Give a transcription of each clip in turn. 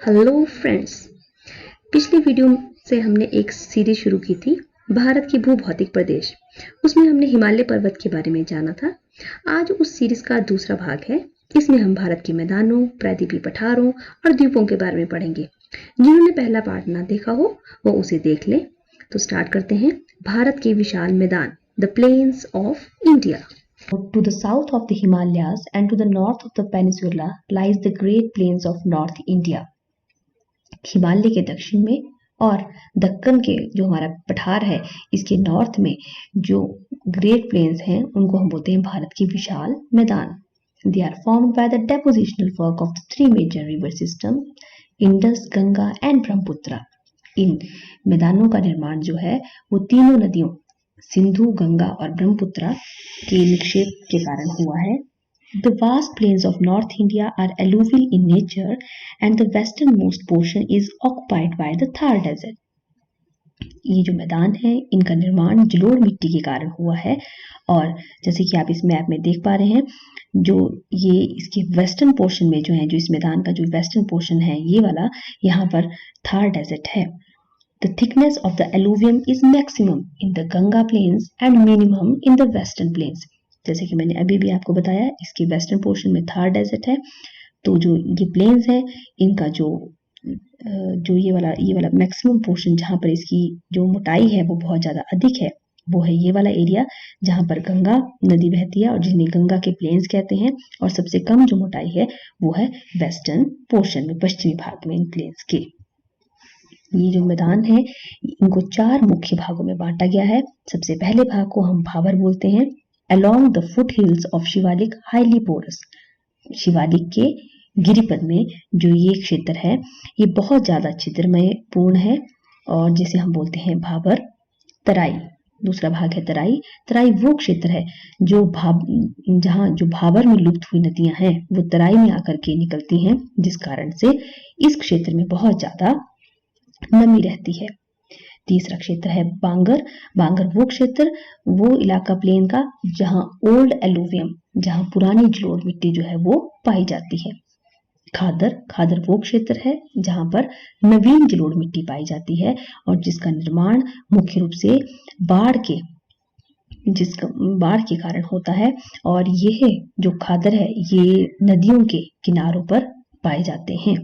Hello friends. पिछली video से हमने एक सीरीज शुरू की थी भारत की भूभौतिक प्रदेश। उसमें हमने हिमालय पर्वत के बारे में जाना था। आज उस सीरीज का दूसरा भाग है। इसमें हम भारत के मैदानों, प्रायद्वीपीय पठारों और द्वीपों के बारे में पढ़ेंगे। जिन्होंने पहला पार्ट ना देखा हो वो उसे देख लें। तो स्टार्ट करते हैं। भारत के विशाल मैदान, the plains of India. To the south of the Himalayas and to the north of the peninsula lies the Great Plains of North India. Himalaya के दक्षिण में और दक्कन के जो हमारा पठार है इसके नॉर्थ में जो ग्रेट प्लेन्स हैं उनको हम बोलते हैं भारत के विशाल मैदान। They are formed by the depositional work of the three major river system Indus, Ganga and Brahmaputra. इन मैदानों का निर्माण जो है वो तीनों नदियों सिंधु, गंगा और ब्रह्मपुत्र के निक्षेप के कारण हुआ है। The vast plains of North India are alluvial in nature and the westernmost portion is occupied by the Thar Desert. ये जो मैदान है इनका निर्माण जलोढ़ मिट्टी के कारण हुआ है और जैसे कि आप इस मैप में देख पा रहे हैं जो ये इसके वेस्टर्न पोर्शन में जो है, जो इस मैदान का जो वेस्टर्न पोर्शन है ये वाला, यहाँ पर थार डेजर्ट है। The thickness of the alluvium is maximum in the Ganga plains and minimum in the western plains. जैसे कि मैंने अभी भी आपको बताया इसके वेस्टर्न पोर्शन में थार डेजर्ट है, तो जो ये प्लेन्स है इनका जो ये वाला मैक्सिमम पोर्शन जहाँ पर इसकी जो मोटाई है वो बहुत ज़्यादा अधिक है वो है ये वाला एरिया जहाँ पर गंगा नदी बहती है और जिन्हें गंगा के प्लेन्स कहते हैं। और सबसे कम जो मोटाई है वो है वेस्टर्न पोर्शन में, पश्चिमी भाग में इन प्लेन्स के। ये जो मैदान है इनको चार मुख्य भागों में बांटा गया है। सबसे पहले भाग को हम भाबर बोलते हैं। Along the foothills of Shivalik highly porous, Shivalik के गिरिपद में जो ये क्षेत्र है ये बहुत ज्यादा छिद्रमय पूर्ण है और जिसे हम बोलते हैं भाबर। तराई दूसरा भाग है तराई। तराई वो क्षेत्र है जो भाबर में लुप्त हुई नदियां हैं वो तराई में आकर के निकलती हैं, जिस कारण से इस क्षेत्र में बहुत ज्यादा नमी रहती है। तीसरा क्षेत्र है बांगर। बांगर वो क्षेत्र, वो इलाका प्लेन का जहां ओल्ड एलुवियम, जहां पुरानी जलोढ़ मिट्टी जो है वो पाई जाती है। खादर, खादर वो क्षेत्र है जहां पर नवीन जलोढ़ मिट्टी पाई जाती है और जिसका निर्माण मुख्य रूप से बाढ़ के कारण होता है और यह जो खादर है ये नदियों के किनारों पर पाए जाते हैं।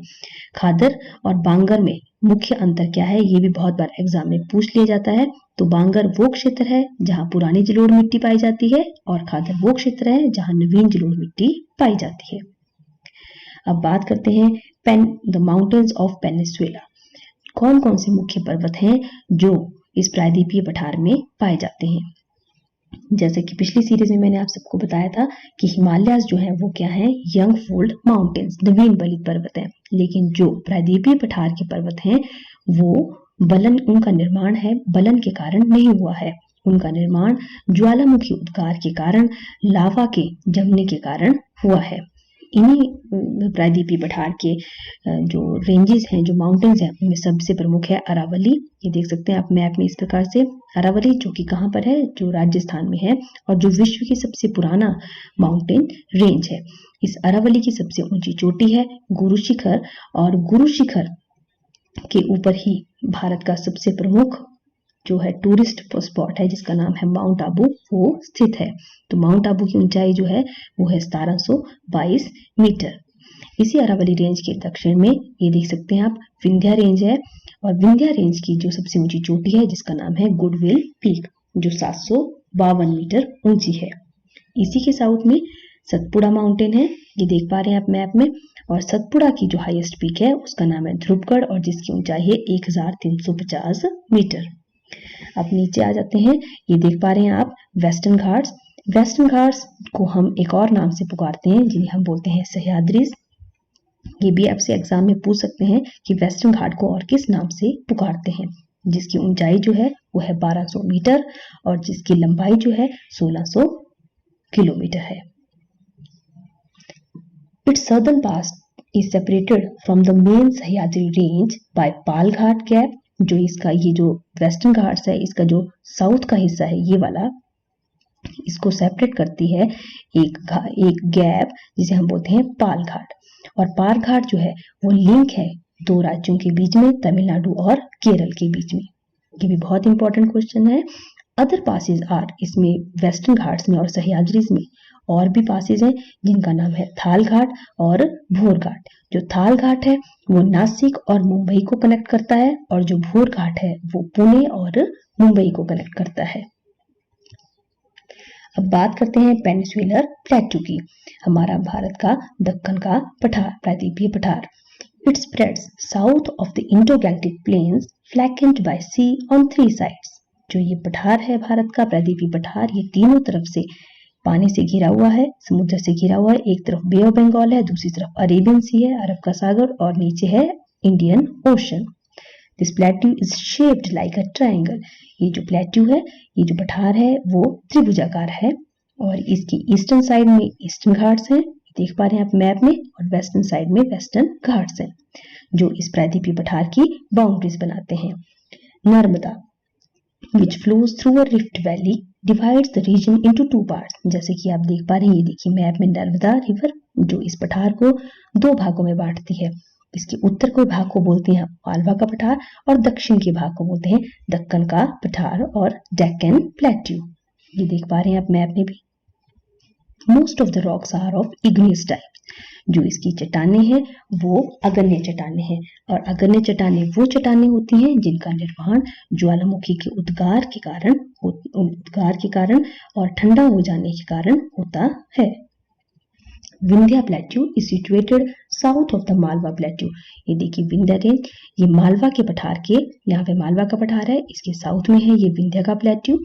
खादर और बांगर में मुख्य अंतर क्या है ये भी बहुत बार एग्जाम में पूछ लिया जाता है। तो बांगर वो क्षेत्र है जहां पुरानी जलोढ़ मिट्टी पाई जाती है और खादर वो क्षेत्र है जहां नवीन जलोढ़ मिट्टी पाई जाती है। अब बात करते हैं द माउंटेन्स ऑफ पेनिनसुला। कौन कौन से मुख्य पर्वत हैं जो इस प्रायद्वीपीय पठार में पाए जाते हैं। जैसे कि पिछली सीरीज में मैंने आप सबको बताया था कि हिमालयाज जो है वो क्या है, यंग फोल्ड माउंटेन्स, नवीन बलित पर्वत है। लेकिन जो प्रायद्वीपीय पठार के पर्वत हैं वो उनका निर्माण है बलन के कारण नहीं हुआ है। उनका निर्माण ज्वालामुखी उद्गार के कारण, लावा के जमने के कारण हुआ है। इन्हीं प्रायद्वीपीय पठार के जो रेंजेस हैं, जो माउंटेन्स हैं, उनमें सबसे प्रमुख है अरावली। ये देख सकते हैं आप मैप में इस प्रकार से। अरावली जो कि कहाँ पर है, जो राजस्थान में है और जो विश्व की सबसे पुराना माउंटेन रेंज है। इस अरावली की सबसे ऊंची चोटी है गुरु शिखर और गुरु शिखर के ऊपर ही भारत का सबसे प्रमुख जो है टूरिस्ट स्पॉट है जिसका नाम है माउंट आबू, वो स्थित है। तो माउंट आबू की ऊंचाई जो है वो है 1722 मीटर। इसी अरावली रेंज के दक्षिण में ये देख सकते हैं आप विंध्या रेंज है और विंध्या रेंज की जो सबसे ऊंची चोटी है जिसका नाम है गुडविल पीक, जो 752 मीटर ऊंची है। इसी के साउथ में सतपुड़ा माउंटेन है, ये देख पा रहे हैं आप मैप में। और सतपुड़ा की जो हाईएस्ट पीक है उसका नाम है ध्रुवगढ़ और जिसकी ऊंचाई है 1350 मीटर। अब नीचे आ जाते हैं, ये देख पा रहे हैं आप वेस्टर्न घाट्स। वेस्टर्न घाट्स को हम एक और नाम से पुकारते हैं जिन्हें हम बोलते हैं सह्याद्रीज। ये भी आपसे एग्जाम में पूछ सकते हैं कि वेस्टर्न घाट को और किस नाम से पुकारते हैं, जिसकी ऊंचाई जो है वो है 1200 मीटर और जिसकी लंबाई जो है 1600 किलोमीटर है। It's southern pass is separated from the main Sahyadri range by Pal Ghat gap. जो इसका ये जो वेस्टर्न घाट्स है इसका जो साउथ का हिस्सा है ये वाला, इसको सेपरेट करती है एक गैप जिसे हम बोलते हैं पाल घाट। और पाल घाट जो है वो लिंक है दो राज्यों के बीच में, तमिलनाडु और केरल के बीच में। ये भी बहुत इंपॉर्टेंट क्वेश्चन है। अदर पासेज आर, इसमें वेस्टर्न घाट्स में और सह्याद्री में और भी पासेज हैं जिनका नाम है थाल घाट और भोर घाट। जो थाल घाट है वो नासिक और मुंबई को कनेक्ट करता है और जो भोर घाट है वो पुणे और मुंबई को कनेक्ट करता है। अब बात करते हैं पेनिनसुलर प्लेटू की। हमारा भारत का दक्कन का पठार, प्रायद्वीपीय पठार। It spreads south of the Indo-Gangetic plains flanked by sea on 3 sides. जो ये पठार है भारत का प्रायद्वीपीय पठार, ये तीनों तरफ से पानी से घिरा हुआ है, समुद्र से घिरा हुआ है। एक तरफ बे ऑफ बंगाल है, दूसरी तरफ अरेबियन सी है, अरब का सागर, और नीचे है Indian ocean. This plateau is shaped like a triangle. ये जो प्लेट्यू है, ये जो पठार है वो त्रिभुजाकार है और इसकी ईस्टर्न साइड में ईस्टर्न घाट्स हैं, देख पा रहे हैं आप मैप में, और वेस्टर्न साइड में वेस्टर्न घाट्स हैं जो इस प्रायद्वीपीय पठार की बाउंड्रीज बनाते हैं। Narmada which flows through a rift valley divides the region into 2 parts। जैसे कि आप देख पा रहे हैं, ये देखिए मैप में नर्मदा रिवर जो इस पठार को 2 भागों में बांटती है। इसके उत्तर के भाग को बोलते हैं मालवा का पठार और दक्षिण के भाग को बोलते हैं दक्कन का पठार और डेक्कन प्लेट्यू। ये देख पा रहे हैं आप मैप में भी। Most of the rocks are of igneous type. जो इसकी चट्टानें हैं वो अग्न्य चट्टानें हैं, और अग्न्य चट्टानें वो चट्टानें होती हैं जिनका निर्माण ज्वालामुखी के उद्गार के कारण और ठंडा हो जाने के कारण होता है। Vindhya plateau is situated south of the Malwa plateau. ये देखिए विंध्या रेंज, ये मालवा के पठार के, यहाँ पे मालवा का पठार है, इसके साउथ में है ये विंध्या का प्लेट्यू।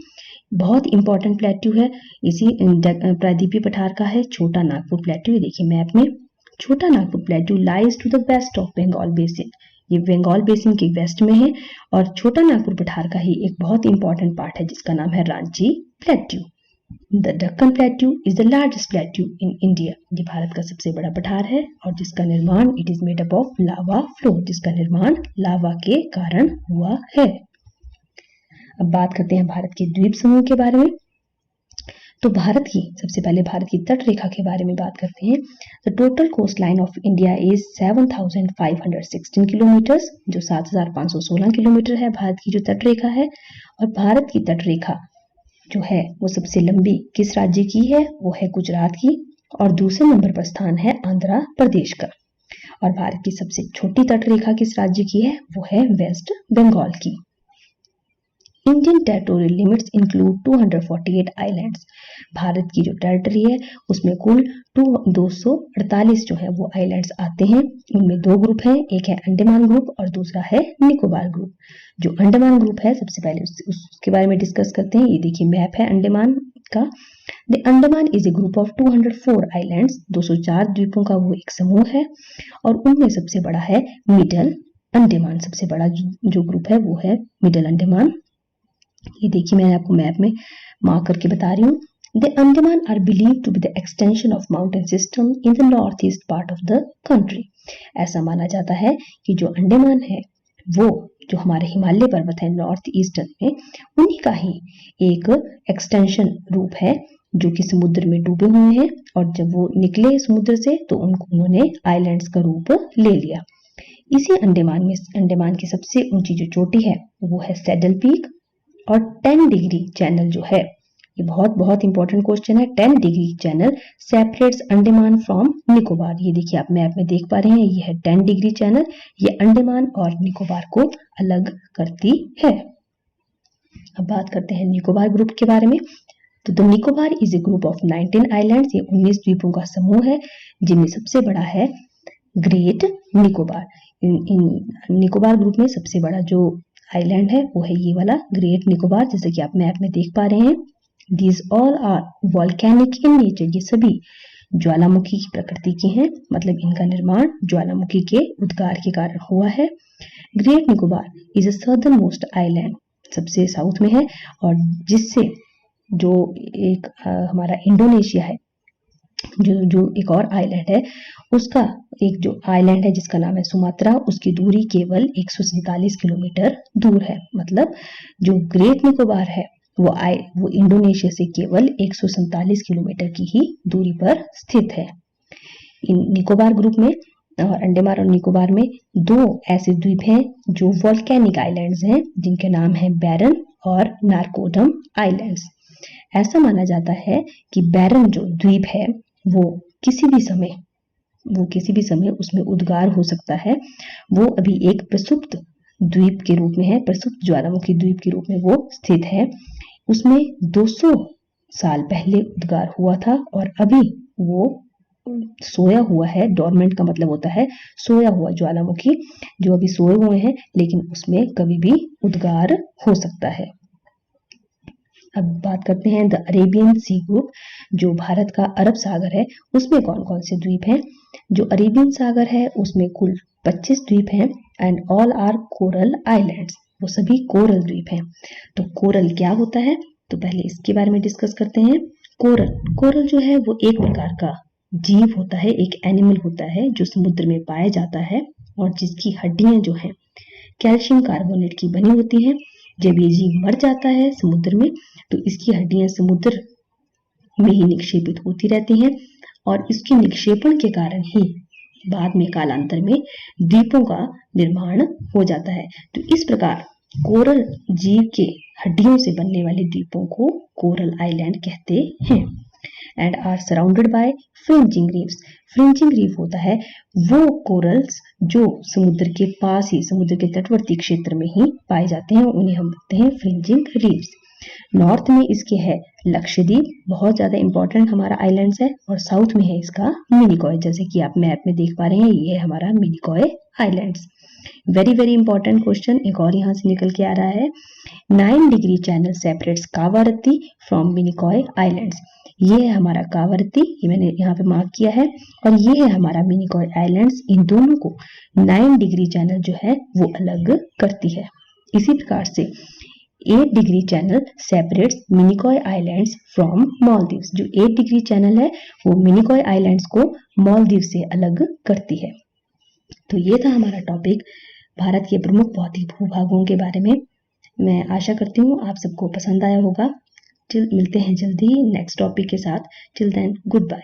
बहुत इंपॉर्टेंट प्लेट्यू है, इसी प्रायद्वीपीय पठार का है छोटा नागपुर प्लेट्यू। ये देखिए मैप में Chota Nagpur plateau lies to the west of Bengal basin. ये बंगाल बेसिन के वेस्ट में है और छोटा नागपुर पठार का ही एक बहुत इंपॉर्टेंट पार्ट है जिसका नाम है Ranchi plateau. The Deccan plateau is the largest plateau in India. ये भारत का सबसे बड़ा पठार है और जिसका निर्माण, it is made up of lava flow, जिसका निर्माण लावा के कारण हुआ है। अब बात करते हैं भारत के द्वीप समूह के बारे में। तो सबसे पहले भारत की तट रेखा के बारे में बात करते हैं। The total cost line of India is 7516 kilometre, जो 7516 किलोमीटर है भारत की जो तट रेखा है। और भारत की तट रेखा जो है वो सबसे लंबी किस राज्य की है? वो है गुजरात की, और दूसरे नंबर पर स्थान है आंध्र प्रदेश का। और भारत की सबसे छोटी तट रेखा किस राज्य की है? वो है वेस्ट बंगाल की। Indian territorial limits include 248 islands. Bharat की जो टेरिटरी है उसमें कुल 248 जो है वो आइलैंड्स आते हैं। उनमें 2 ग्रुप हैं, एक है अंडमान ग्रुप और दूसरा है निकोबार ग्रुप। जो अंडमान ग्रुप है सबसे पहले उसके बारे में डिस्कस करते हैं। ये देखिए मैप है अंडमान का। The Andaman is a group of 204 islands. 204 द्वीपों का वो एक समूह है और उनमें सबसे बड़ा है मिडल अंडमान। सबसे बड़ा जो ग्रुप है वो है मिडल अंडमान। ये देखिए मैं आपको मैप में मार्क करके बता रही हूँ। The Andaman are believe to be the extension of mountain system in the north east part of the country. ऐसा माना जाता है कि जो अंडमान है वो जो हमारे हिमालय पर्वत है नॉर्थ ईस्टर्न में, उन्हीं का ही एक एक्सटेंशन रूप है जो कि समुद्र में डूबे हुए हैं, और जब वो निकले समुद्र से तो उन्होंने आइलैंड्स का रूप ले लिया। इसी अंडमान की सबसे ऊंची जो चोटी है वो है सैडल पीक, और 10 डिग्री चैनल जो है, ये बहुत इंपॉर्टेंट क्वेश्चन है। 10 degree channel separates Andaman from Nicobar. ये देखिए आप मैप में देख पा रहे हैं, ये है 10 डिग्री चैनल, ये अंडमान और निकोबार को अलग करती है। अब बात करते हैं निकोबार ग्रुप के बारे में। तो the Nicobar is a group of 19 islands. ये 19 द्वीपों का समूह है जिनमें सबसे बड़ा है ग्रेट निकोबार। इन निकोबार ग्रुप में सबसे बड़ा जो आइलैंड है वो है ये वाला ग्रेट निकोबार, जैसे कि आप मैप में देख पा रहे हैं। These all are volcanic in nature। ये सभी ज्वालामुखी की प्रकृति के हैं, मतलब इनका निर्माण ज्वालामुखी के उद्गार के कारण हुआ है। Great Nicobar is a southern most island, सबसे साउथ में है, और जिससे जो एक हमारा इंडोनेशिया है, जो एक और आइलैंड है, उसका एक जो आइलैंड है जिसका नाम है सुमात्रा, उसकी दूरी केवल 147 किलोमीटर दूर है। मतलब जो ग्रेट निकोबार है वो इंडोनेशिया से केवल 147 किलोमीटर की ही दूरी पर स्थित है। इन निकोबार ग्रुप में और अंडमान और निकोबार में 2 ऐसे द्वीप हैं जो वोल्केनिक आइलैंड्स हैं, जिनके नाम है बैरन और नारकोदम आइलैंड्स। ऐसा माना जाता है कि बैरन जो द्वीप है वो किसी भी समय उसमें उद्गार हो सकता है। वो अभी एक प्रसुप्त द्वीप के रूप में है, प्रसुप्त ज्वालामुखी द्वीप के रूप में वो स्थित है। उसमें 200 साल पहले उद्गार हुआ था और अभी वो सोया हुआ है। डोरमेंट का मतलब होता है सोया हुआ ज्वालामुखी, जो अभी सोए हुए हैं, लेकिन उसमें कभी भी उद्गार हो सकता है। अब बात करते हैं द अरेबियन सी ग्रुप, जो भारत का अरब सागर है, उसमें कौन कौन से द्वीप हैं। जो अरेबियन सागर है उसमें कुल 25 द्वीप हैं and all are coral islands, वो सभी कोरल द्वीप हैं। तो कोरल क्या होता है, तो पहले इसके बारे में डिस्कस करते हैं। कोरल जो है वो एक प्रकार का जीव होता है, एक एनिमल होता है जो समुद्र में पाया जाता है और जिसकी हड्डियां जो है कैल्शियम कार्बोनेट की बनी होती है। जब ये जीव मर जाता है समुद्र में तो इसकी हड्डियां समुद्र में ही निक्षेपित होती रहती हैं और इसके निक्षेपण के कारण ही बाद में कालांतर में द्वीपों का निर्माण हो जाता है। तो इस प्रकार कोरल जीव के हड्डियों से बनने वाले द्वीपों को कोरल आइलैंड कहते हैं and are surrounded by fringing reefs. Fringing reef होता है वो कोरल्स जो समुद्र के पास ही, समुद्र के तटवर्ती क्षेत्र में ही पाए जाते हैं, उन्हें हम बोलते हैं फ्रिंजिंग रीफ्स। नॉर्थ में इसके है लक्षद्वीप, बहुत ज्यादा इंपॉर्टेंट हमारा आइलैंड्स है, और साउथ में है इसका मिनिकॉय, जैसे कि आप मैप में देख पा रहे हैं, ये है हमारा Minicoy islands. Very very important question एक और यहाँ से निकल के आ रहा है। 9 degree channel separates Kavaratti from Minicoy islands. ये है हमारा कावारत्ती, ये मैंने यहाँ पे मार्क किया है, और ये है हमारा मिनिकॉय आइलैंड्स। इन दोनों को 9 डिग्री चैनल जो है वो अलग करती है। इसी प्रकार से 8 degree channel separates Minicoy islands from Maldives. जो 8 डिग्री चैनल है वो मिनिकॉय आइलैंड्स को मालदीव से अलग करती है। तो ये था हमारा टॉपिक भारत के प्रमुख भौतिक भूभागों के बारे में। मैं आशा करती हूँ आप सबको पसंद आया होगा। मिलते हैं जल्दी नेक्स्ट टॉपिक के साथ। Till then good bye.